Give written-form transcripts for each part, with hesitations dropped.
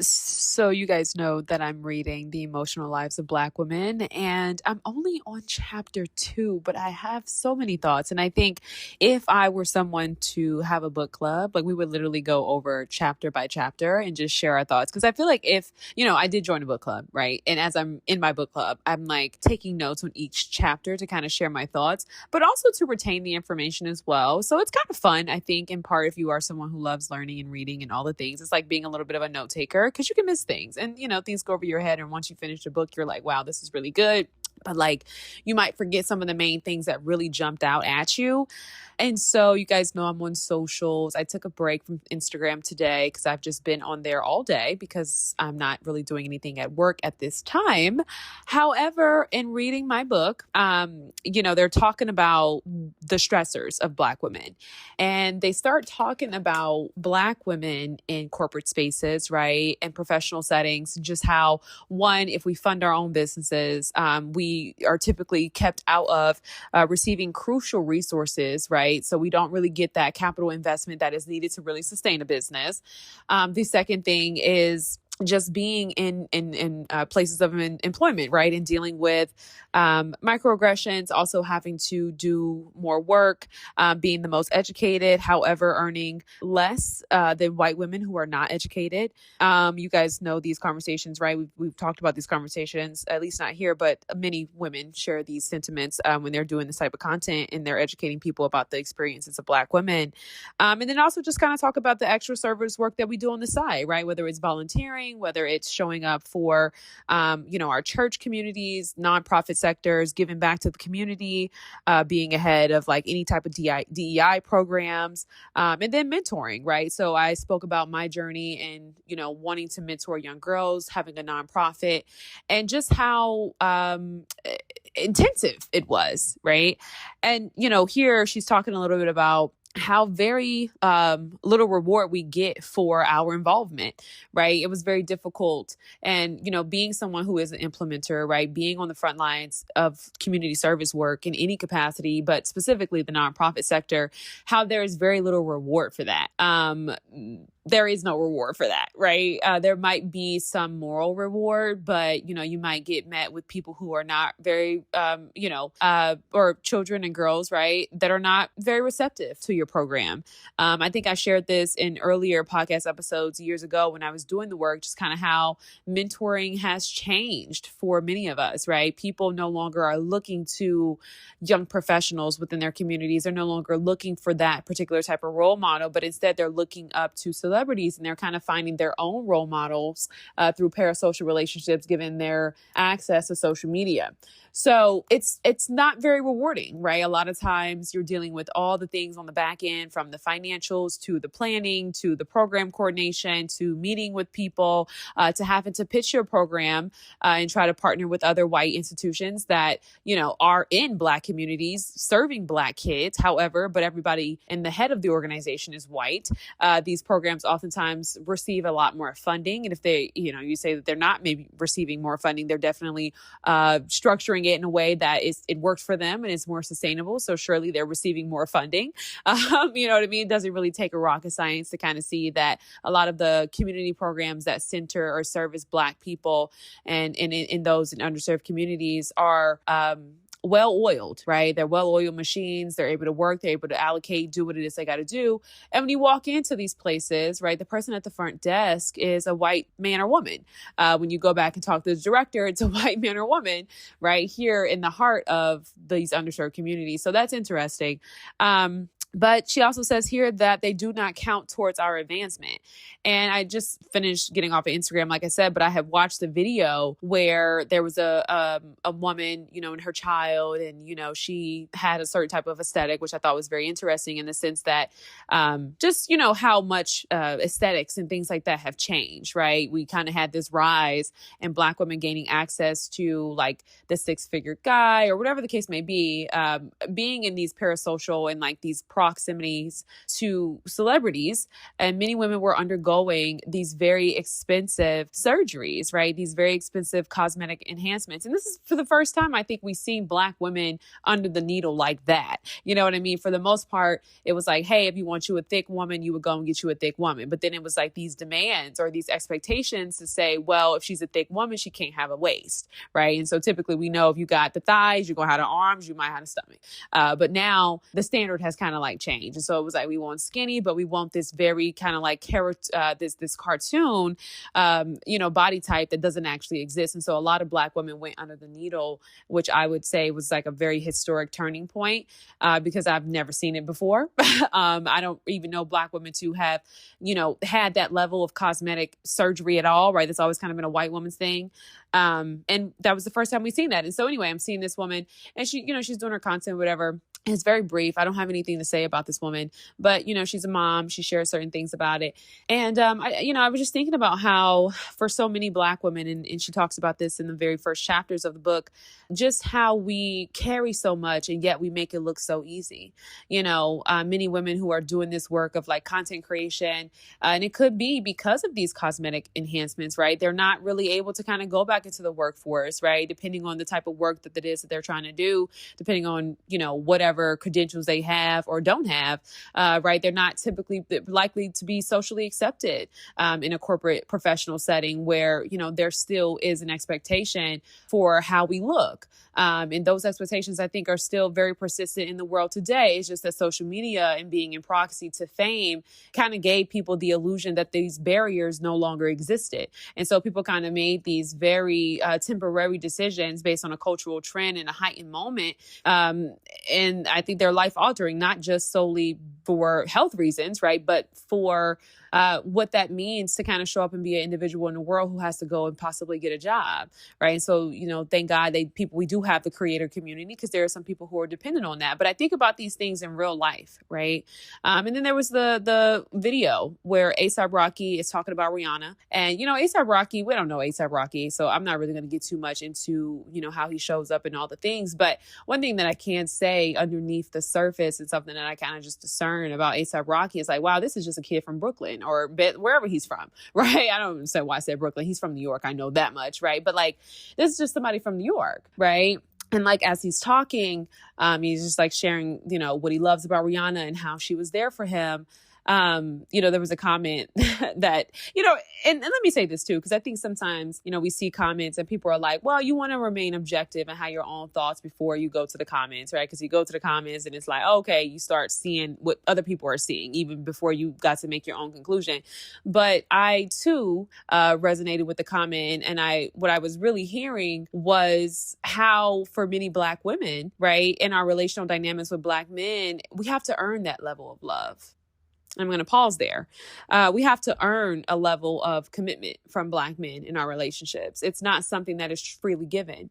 So you guys know that I'm reading The Emotional Lives of Black Women, and I'm only on chapter 2, but I have so many thoughts. And I think if I were someone to have a book club, like we would literally go over chapter by chapter and just share our thoughts. Because I feel like if, I did join a book club, right? And as I'm in my book club, I'm like taking notes on each chapter to kind of share my thoughts, but also to retain the information as well. So it's kind of fun, I think, in part, if you are someone who loves learning and reading and all the things. It's like being a little bit of a note taker because you can miss things and, things go over your head. And once you finish the book, you're like, wow, this is really good. But like you might forget some of the main things that really jumped out at you. And so you guys know I'm on socials. I took a break from Instagram today because I've just been on there all day because I'm not really doing anything at work at this time. However, in reading my book, they're talking about the stressors of Black women. And they start talking about Black women in corporate spaces, right? And professional settings, just how, one, if we fund our own businesses, we are typically kept out of receiving crucial resources, right? So we don't really get that capital investment that is needed to really sustain a business. The second thing is just being in places of employment, right? And dealing with microaggressions, also having to do more work, being the most educated, however, earning less than white women who are not educated. You guys know these conversations, right? We've talked about these conversations, at least not here, but many women share these sentiments when they're doing this type of content and they're educating people about the experiences of Black women. And then also just kind of talk about the extra service work that we do on the side, right? Whether it's volunteering, whether it's showing up for, our church communities, nonprofit sectors, giving back to the community, being ahead of like any type of DEI programs, and then mentoring, right? So I spoke about my journey and, wanting to mentor young girls, having a nonprofit, and just how intensive it was, right? And, here she's talking a little bit about how very little reward we get for our involvement, right? It was very difficult. And, being someone who is an implementer, right? Being on the front lines of community service work in any capacity, but specifically the nonprofit sector, how there is very little reward for that. There is no reward for that, right? There might be some moral reward, but, you might get met with people who are not very, or children and girls, right, that are not very receptive to your program. I think I shared this in earlier podcast episodes years ago when I was doing the work, just kind of how mentoring has changed for many of us, right? People no longer are looking to young professionals within their communities. They're no longer looking for that particular type of role model, but instead they're looking up to celebrities and they're kind of finding their own role models through parasocial relationships, given their access to social media. So it's not very rewarding, right? A lot of times you're dealing with all the things on the back end, from the financials to the planning, to the program coordination, to meeting with people, to having to pitch your program and try to partner with other white institutions that, are in Black communities serving Black kids. However, but everybody in the head of the organization is white. These programs oftentimes receive a lot more funding. And if they, you say that they're not maybe receiving more funding, they're definitely structuring it in a way that it works for them and it's more sustainable. So surely they're receiving more funding. You know what I mean? It doesn't really take a rocket science to kind of see that a lot of the community programs that center or service Black people and in those in underserved communities are well-oiled, right? They're well-oiled machines. They're able to work. They're able to allocate, do what it is they got to do. And when you walk into these places, right, the person at the front desk is a white man or woman. When you go back and talk to the director, it's a white man or woman, right, here in the heart of these underserved communities. So that's interesting. But she also says here that they do not count towards our advancement. And I just finished getting off of Instagram, like I said, but I have watched the video where there was a woman, and her child, and, she had a certain type of aesthetic, which I thought was very interesting in the sense that just, how much aesthetics and things like that have changed, right? We kind of had this rise in Black women gaining access to like the 6-figure guy or whatever the case may be, being in these parasocial and like these proximities to celebrities, and many women were undergoing these very expensive surgeries, right? These very expensive cosmetic enhancements. And this is for the first time, I think, we've seen Black women under the needle like that. You know what I mean? For the most part, it was like, hey, if you want you a thick woman, you would go and get you a thick woman. But then it was like these demands or these expectations to say, well, if she's a thick woman, she can't have a waist, right? And so typically we know if you got the thighs, you're going to have the arms, you might have the stomach. But now the standard has kind of like changed. And so it was like, we want skinny, but we want this very kind of like this cartoon, body type that doesn't actually exist. And so a lot of Black women went under the needle, which I would say was like a very historic turning point, because I've never seen it before. I don't even know Black women to have, had that level of cosmetic surgery at all, right? That's always kind of been a white woman's thing. And that was the first time we've seen that. And so anyway, I'm seeing this woman and she's doing her content, whatever. It's very brief. I don't have anything to say about this woman, but, she's a mom. She shares certain things about it. And, I was just thinking about how for so many Black women, and she talks about this in the very first chapters of the book, just how we carry so much and yet we make it look so easy. Many women who are doing this work of like content creation, and it could be because of these cosmetic enhancements, right? They're not really able to kind of go back into the workforce, right? Depending on the type of work that it is that they're trying to do, depending on, whatever credentials they have or don't have, right? They're not typically likely to be socially accepted in a corporate professional setting where, there still is an expectation for how we look. And those expectations, I think, are still very persistent in the world today. It's just that social media and being in proxy to fame kind of gave people the illusion that these barriers no longer existed. And so people kind of made these very temporary decisions based on a cultural trend and a heightened moment. And I think they're life altering, not just solely for health reasons, right? But for what that means to kind of show up and be an individual in the world who has to go and possibly get a job, right? And so, thank God we do have the creator community, because there are some people who are dependent on that. But I think about these things in real life, right? And then there was the video where A$AP Rocky is talking about Rihanna, and A$AP Rocky, we don't know A$AP Rocky, so I'm not really going to get too much into how he shows up and all the things. But one thing that I can say underneath the surface and something that I kind of just discern about A$AP Rocky is like, wow, this is just a kid from Brooklyn or wherever he's from, right? I don't understand why I said Brooklyn. He's from New York. I know that much, right? But like, this is just somebody from New York, right? And like, as he's talking, he's just like sharing, what he loves about Rihanna and how she was there for him. There was a comment that, and let me say this too, because I think sometimes, we see comments and people are like, well, you want to remain objective and have your own thoughts before you go to the comments, right? Because you go to the comments and it's like, okay, you start seeing what other people are seeing even before you got to make your own conclusion. But I too resonated with the comment, and what I was really hearing was how for many Black women, right, in our relational dynamics with Black men, we have to earn that level of love. I'm going to pause there. We have to earn a level of commitment from Black men in our relationships. It's not something that is freely given.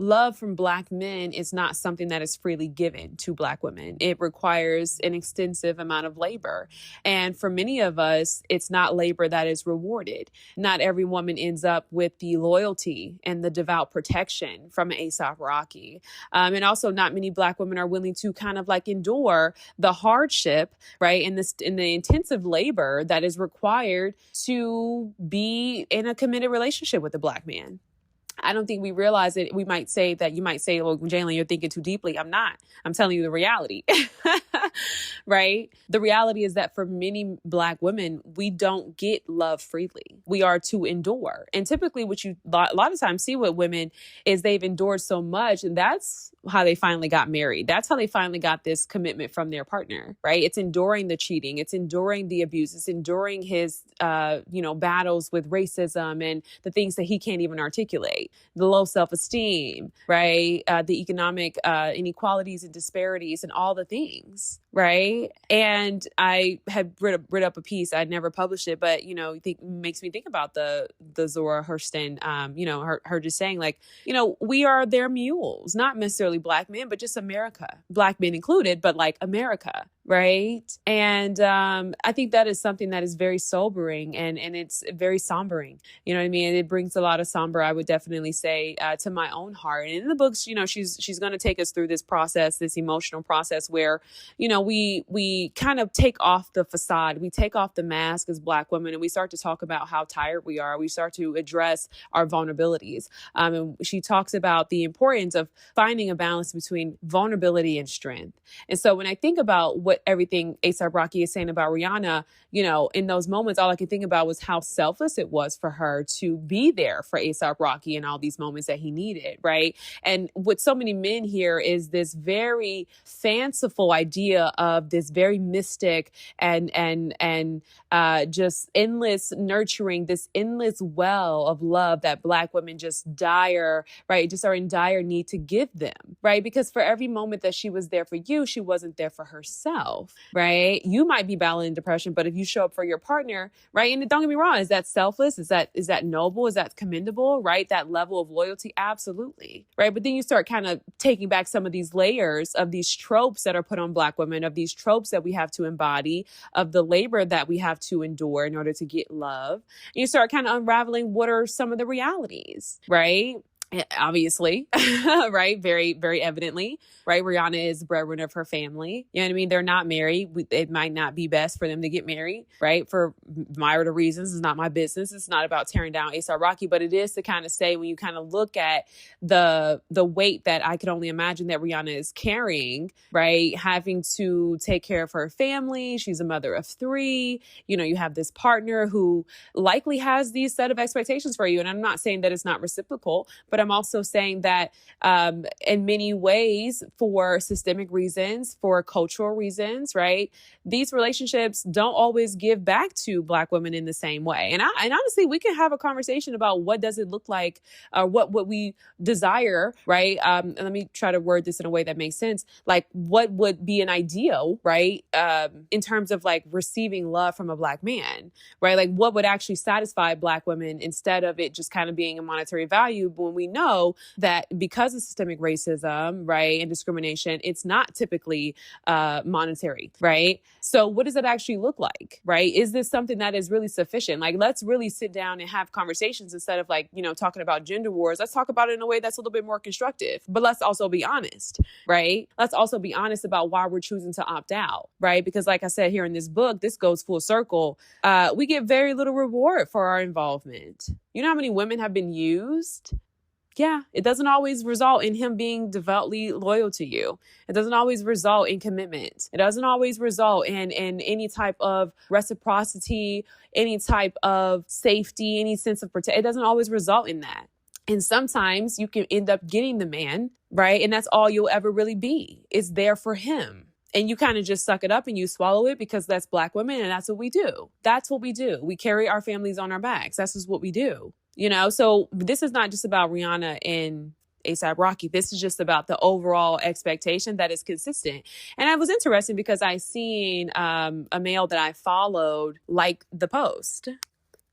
Love from Black men is not something that is freely given to Black women. It requires an extensive amount of labor. And for many of us, it's not labor that is rewarded. Not every woman ends up with the loyalty and the devout protection from an A$AP Rocky. And also not many Black women are willing to kind of like endure the hardship, right? In the intensive labor that is required to be in a committed relationship with a Black man. I don't think we realize it. You might say, well, Jalen, you're thinking too deeply. I'm not. I'm telling you the reality, right? The reality is that for many Black women, we don't get love freely. We are to endure. And typically what you a lot of times see with women is they've endured so much, and that's how they finally got married. That's how they finally got this commitment from their partner, right? It's enduring the cheating. It's enduring the abuse. It's enduring his, battles with racism and the things that he can't even articulate, the low self-esteem, right? The economic inequalities and disparities and all the things, right? And I had read up a piece. I'd never published it, but, makes me think about the Zora Hurston, her just saying like, we are their mules, not necessarily Black men, but just America, Black men included, but like America, right? And I think that is something that is very sobering and it's very sombering. You know what I mean? It brings a lot of somber, I would definitely say, to my own heart. And in the books, she's going to take us through this process, this emotional process where, we kind of take off the facade, we take off the mask as Black women, and we start to talk about how tired we are. We start to address our vulnerabilities. And she talks about the importance of finding a balance between vulnerability and strength. And so when I think about what everything A$AP Rocky is saying about Rihanna, in those moments, all I could think about was how selfless it was for her to be there for A$AP Rocky in all these moments that he needed, right? And with so many men here is this very fanciful idea of this very mystic and just endless nurturing, this endless well of love that Black women just are in dire need to give them, right? Because for every moment that she was there for you, she wasn't there for herself, right? You might be battling depression, but if you show up for your partner, right? And don't get me wrong, is that selfless? Is that noble? Is that commendable, right? That level of loyalty? Absolutely, right? But then you start kind of taking back some of these layers of these tropes that are put on Black women, of these tropes that we have to embody, of the labor that we have to endure in order to get love. And you start kind of unraveling what are some of the realities, right? Obviously, right? Very, very evidently, right? Rihanna is the breadwinner of her family. You know what I mean? They're not married. It might not be best for them to get married, right? For myriad reasons. It's not my business. It's not about tearing down A$AP Rocky, but it is to kind of say, when you kind of look at the weight that I could only imagine that Rihanna is carrying, right? Having to take care of her family. She's a mother of 3. You have this partner who likely has these set of expectations for you. And I'm not saying that it's not reciprocal, but I'm also saying that in many ways, for systemic reasons, for cultural reasons, right, these relationships don't always give back to Black women in the same way. And honestly, we can have a conversation about what does it look like, what we desire, right? And let me try to word this in a way that makes sense. Like, what would be an ideal, right, in terms of like receiving love from a Black man, right? Like, what would actually satisfy Black women instead of it just kind of being a monetary value, when we know that because of systemic racism, right, and discrimination, it's not typically monetary, right? So what does it actually look like, right? Is this something that is really sufficient? Like, let's really sit down and have conversations instead of like, talking about gender wars. Let's talk about it in a way that's a little bit more constructive, but let's also be honest, right? Let's also be honest about why we're choosing to opt out, right? Because like I said, here in this book, this goes full circle. We get very little reward for our involvement. You know how many women have been used? Yeah, it doesn't always result in him being devoutly loyal to you. It doesn't always result in commitment. It doesn't always result in any type of reciprocity, any type of safety, any sense of protection. It doesn't always result in that. And sometimes you can end up getting the man, right? And that's all you'll ever really be. It's there for him. And you kind of just suck it up and you swallow it because that's Black women and that's what we do. That's what we do. We carry our families on our backs. That's just what we do. So this is not just about Rihanna and A$AP Rocky. This is just about the overall expectation that is consistent. And it was interesting because I seen a male that I followed like the post,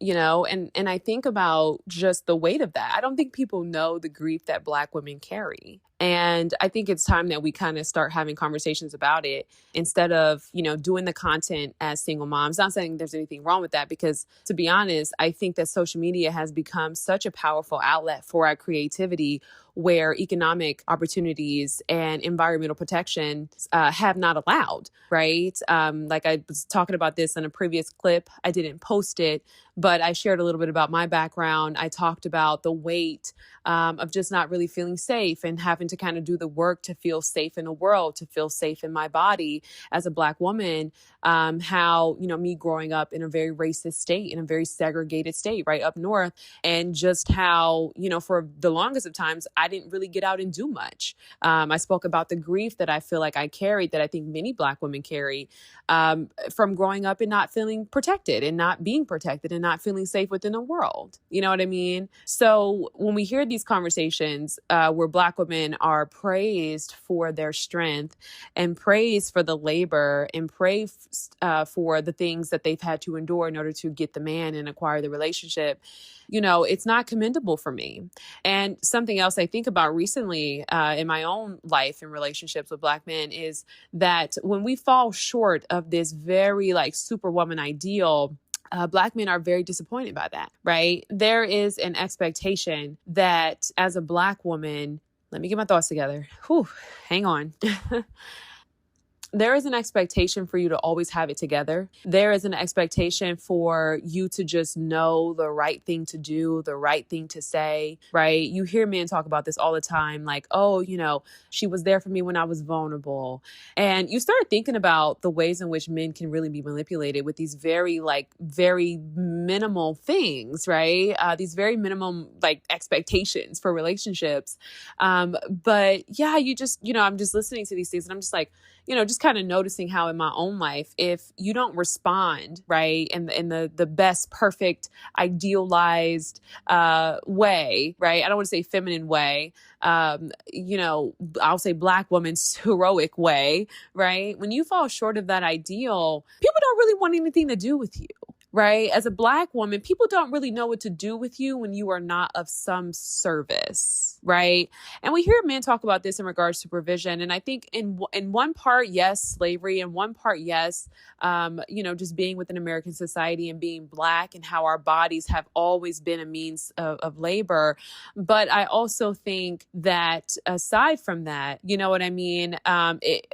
and I think about just the weight of that. I don't think people know the grief that Black women carry. And I think it's time that we kind of start having conversations about it instead of, doing the content as single moms. Not saying there's anything wrong with that, because to be honest, I think that social media has become such a powerful outlet for our creativity, where economic opportunities and environmental protection have not allowed, right? Like I was talking about this in a previous clip. I didn't post it, but I shared a little bit about my background. I talked about the weight of just not really feeling safe and having to kind of do the work to feel safe in the world, to feel safe in my body as a Black woman. How, me growing up in a very racist state, in a very segregated state, right up north, and just how, for the longest of times, I didn't really get out and do much. I spoke about the grief that I feel like I carried, that I think many Black women carry, from growing up and not feeling protected and not being protected and not feeling safe within the world. You know what I mean? So when we hear these conversations where Black women are praised for their strength and praised for the labor and praised for the things that they've had to endure in order to get the man and acquire the relationship, it's not commendable for me. And something else I think about recently in my own life and relationships with Black men is that when we fall short of this very superwoman ideal, Black men are very disappointed by that, right? There is an expectation that as a Black woman, let me get my thoughts together. Whew, hang on. There is an expectation for you to always have it together. There is an expectation for you to just know the right thing to do, the right thing to say, right? You hear men talk about this all the time, like, oh, she was there for me when I was vulnerable. And you start thinking about the ways in which men can really be manipulated with these very minimal things, right? These very minimum expectations for relationships. But yeah, I'm just listening to these things and I'm just like, just kind of noticing how in my own life, if you don't respond, right, in the best, perfect, idealized way, right? I don't want to say feminine way, I'll say Black woman's heroic way, right? When you fall short of that ideal, people don't really want anything to do with you. Right? As a Black woman, people don't really know what to do with you when you are not of some service, right? And we hear men talk about this in regards to provision. And I think in one part, yes, slavery, and one part, yes, just being within American society and being Black and how our bodies have always been a means of labor. But I also think that aside from that, you know what I mean?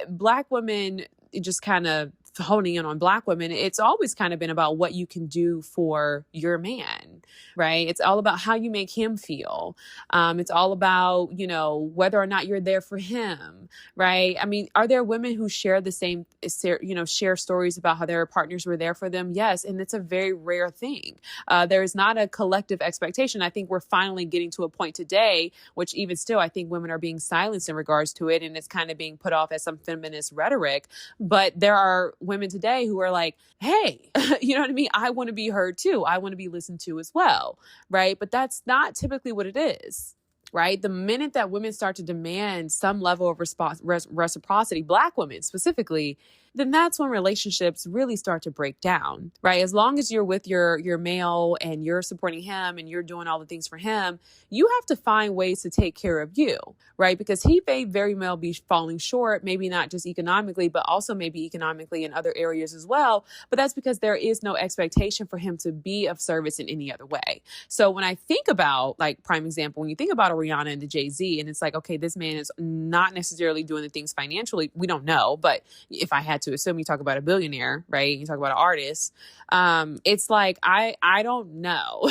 Black women just kind of honing in on Black women, it's always kind of been about what you can do for your man, right? It's all about how you make him feel. It's all about, whether or not you're there for him, right? I mean, are there women who share the same, share stories about how their partners were there for them? Yes. And it's a very rare thing. There is not a collective expectation. I think we're finally getting to a point today, which even still, I think women are being silenced in regards to it. And it's kind of being put off as some feminist rhetoric. But there are women today who are like, hey, you know what I mean? I want to be heard too. I want to be listened to as well. Right. But that's not typically what it is. Right. The minute that women start to demand some level of reciprocity, Black women specifically, then that's when relationships really start to break down. Right. As long as you're with your male and you're supporting him and you're doing all the things for him, you have to find ways to take care of you. Right. Because he may very well be falling short, maybe not just economically, but also maybe economically in other areas as well. But that's because there is no expectation for him to be of service in any other way. So when I think about, prime example, when you think about a Rihanna and the Jay-Z, and it's like, okay, this man is not necessarily doing the things financially. We don't know. But if I had to assume, you talk about a billionaire, right? You talk about an artist. It's like, I don't know.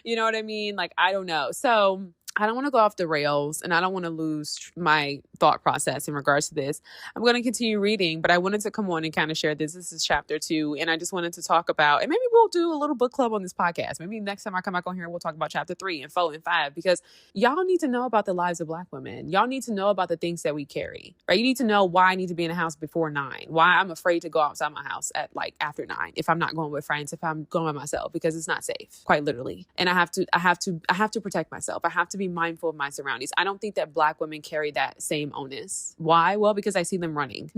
You know what I mean? I don't know. So I don't want to go off the rails and I don't want to lose my thought process in regards to this. I'm going to continue reading, but I wanted to come on and kind of share this. This is chapter 2. And I just wanted to talk about, and maybe we'll do a little book club on this podcast. Maybe next time I come back on here, we'll talk about chapter 3 and 4 and 5, because y'all need to know about the lives of Black women. Y'all need to know about the things that we carry, right? You need to know why I need to be in the house before 9, why I'm afraid to go outside my house at after 9, if I'm not going with friends, if I'm going by myself, because it's not safe, quite literally. And I have to protect myself. I have to be mindful of my surroundings. I don't think that Black women carry that same onus. Why? Well, because I see them running.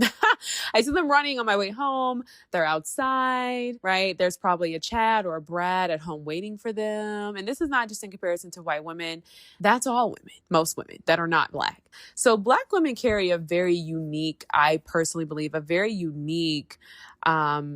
I see them running on my way home. They're outside, right? There's probably a Chad or a Brad at home waiting for them. And this is not just in comparison to white women. That's all women, most women that are not Black. So Black women carry a very unique, I personally believe, a very unique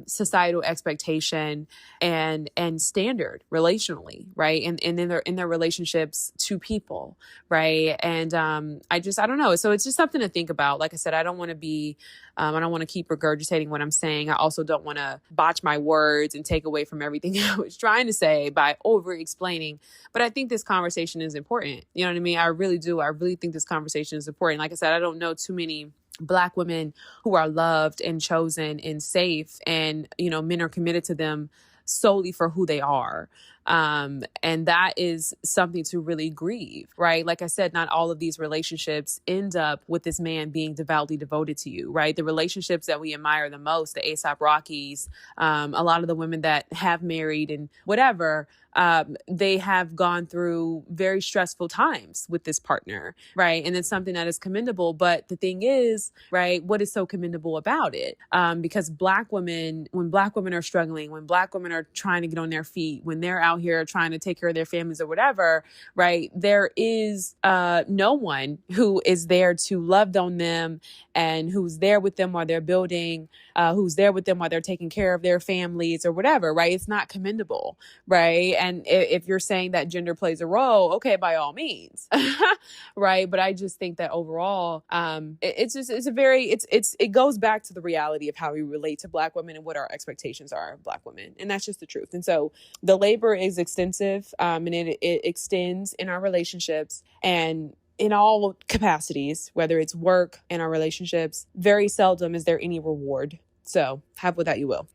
societal expectation and standard relationally, right? And in their relationships to people, right? And I don't know. So it's just something to think about. Like I said, I don't want to keep regurgitating what I'm saying. I also don't want to botch my words and take away from everything I was trying to say by over explaining. But I think this conversation is important. You know what I mean? I really do. I really think this conversation is important. Like I said, I don't know too many Black women who are loved and chosen and safe, and men are committed to them solely for who they are. And that is something to really grieve, right? Like I said, not all of these relationships end up with this man being devoutly devoted to you, right? The relationships that we admire the most, the A$AP Rockies, a lot of the women that have married and whatever, they have gone through very stressful times with this partner, right? And it's something that is commendable. But the thing is, right, what is so commendable about it? Because Black women, when Black women are struggling, when Black women are trying to get on their feet, when they're out here trying to take care of their families or whatever, right, there is no one who is there to love on them and who's there with them while they're building, who's there with them while they're taking care of their families or whatever, right? It's not commendable, right? And if you're saying that gender plays a role, okay, by all means, right? But I just think that overall, it goes back to the reality of how we relate to Black women and what our expectations are of Black women, and that's just the truth. And so the labor is extensive, and it extends in our relationships and in all capacities, whether it's work in our relationships. Very seldom is there any reward. So have with that you will.